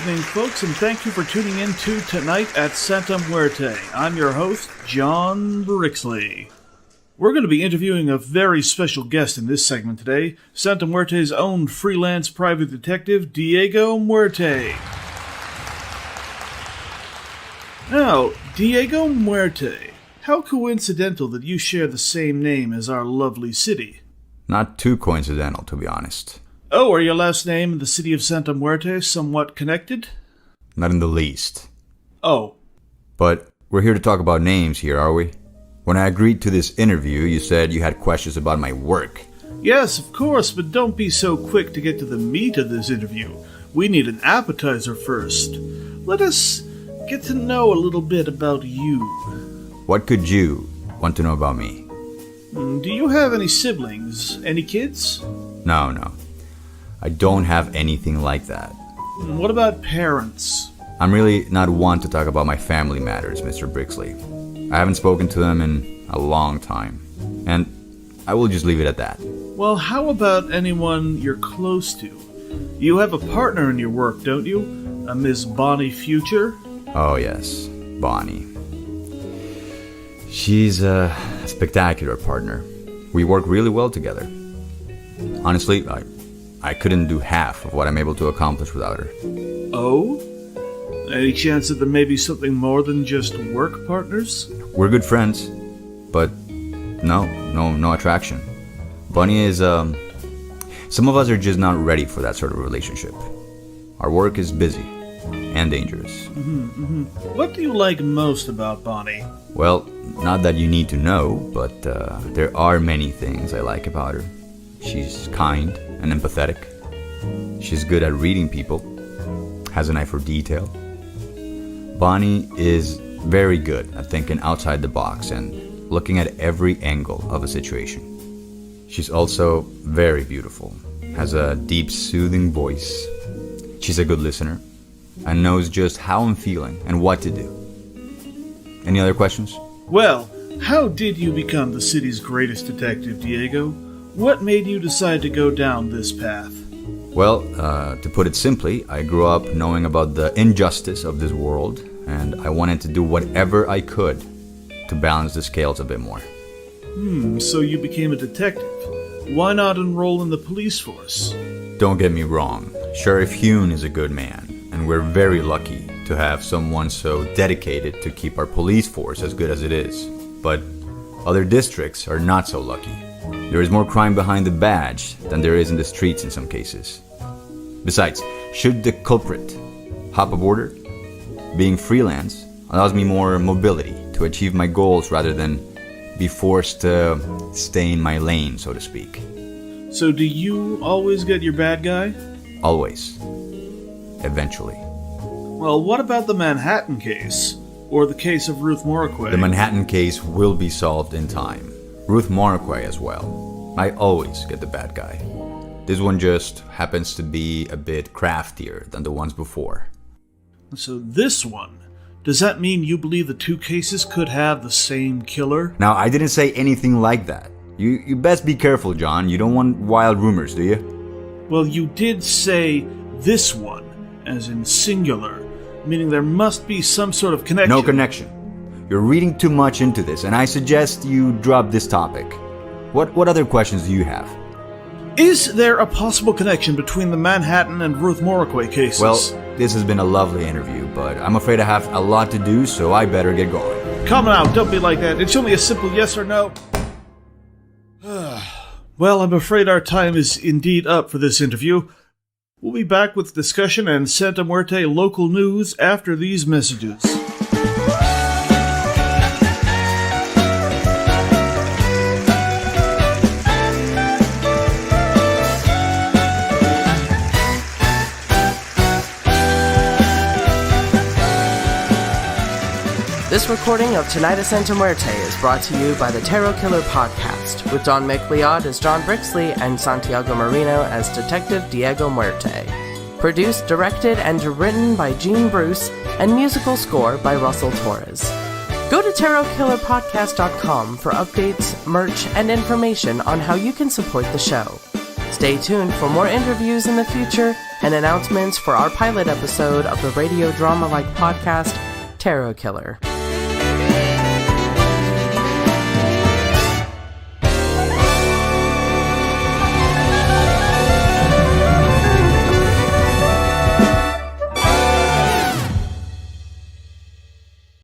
evening, folks, and thank you for tuning in to Tonight at Santa Muerte. I'm your host, John Brixley. We're going to be interviewing a very special guest in this segment today, Santa Muerte's own freelance private detective, Diego Muerte. Now, Diego Muerte, how coincidental that you share the same name as our lovely city. Not too coincidental, to be honest. Oh, are your last name and the city of Santa Muerte somewhat connected? Not in the least. Oh. But we're here to talk about names here, are we? When I agreed to this interview, you said you had questions about my work. Yes, of course, but don't be so quick to get to the meat of this interview. We need an appetizer first. Let us get to know a little bit about you. What could you want to know about me? Do you have any siblings? Any kids? No. I don't have anything like that. What about parents? I'm really not one to talk about my family matters, Mr. Brixley. I haven't spoken to them in a long time. And I will just leave it at that. Well, how about anyone you're close to? You have a partner in your work, don't you? A Miss Bonnie Future? Oh yes, Bonnie. She's a spectacular partner. We work really well together. Honestly, I couldn't do half of what I'm able to accomplish without her. Oh? Any chance that there may be something more than just work partners? We're good friends, but no attraction. Bunny is, some of us are just not ready for that sort of relationship. Our work is busy and dangerous. What do you like most about Bonnie? Well, not that you need to know, but there are many things I like about her. She's kind and empathetic. She's good at reading people, has an eye for detail. Bonnie is very good at thinking outside the box and looking at every angle of a situation. She's also very beautiful, has a deep, soothing voice. She's a good listener and knows just how I'm feeling and what to do. Any other questions? Well, how did you become the city's greatest detective, Diego? What made you decide to go down this path? Well, to put it simply, I grew up knowing about the injustice of this world, and I wanted to do whatever I could to balance the scales a bit more. So you became a detective. Why not enroll in the police force? Don't get me wrong, Sheriff Hune is a good man, and we're very lucky to have someone so dedicated to keep our police force as good as it is. But other districts are not so lucky. There is more crime behind the badge than there is in the streets in some cases. Besides, should the culprit hop a border, being freelance allows me more mobility to achieve my goals rather than be forced to stay in my lane, so to speak. So do you always get your bad guy? Always. Eventually. Well, what about the Manhattan case? Or the case of Ruth Morquay? The Manhattan case will be solved in time. Ruth Morquay as well. I always get the bad guy. This one just happens to be a bit craftier than the ones before. So this one, does that mean you believe the two cases could have the same killer? Now, I didn't say anything like that. You best be careful, John. You don't want wild rumors, do you? Well, you did say this one, as in singular, meaning there must be some sort of connection. No connection. You're reading too much into this, and I suggest you drop this topic. What other questions do you have? Is there a possible connection between the Manhattan and Ruth Morquay cases? Well, this has been a lovely interview, but I'm afraid I have a lot to do, so I better get going. Come on, don't be like that. It's only a simple yes or no. Well, I'm afraid our time is indeed up for this interview. We'll be back with discussion and Santa Muerte local news after these messages. This recording of Tonight at Santa Muerte is brought to you by the Tarot Killer Podcast, with Don McLeod as John Brixley and Santiago Marino as Detective Diego Muerte. Produced, directed, and written by Gene Bruce, and musical score by Russell Torres. Go to TarotKillerPodcast.com for updates, merch, and information on how you can support the show. Stay tuned for more interviews in the future and announcements for our pilot episode of the radio drama-like podcast, Tarot Killer.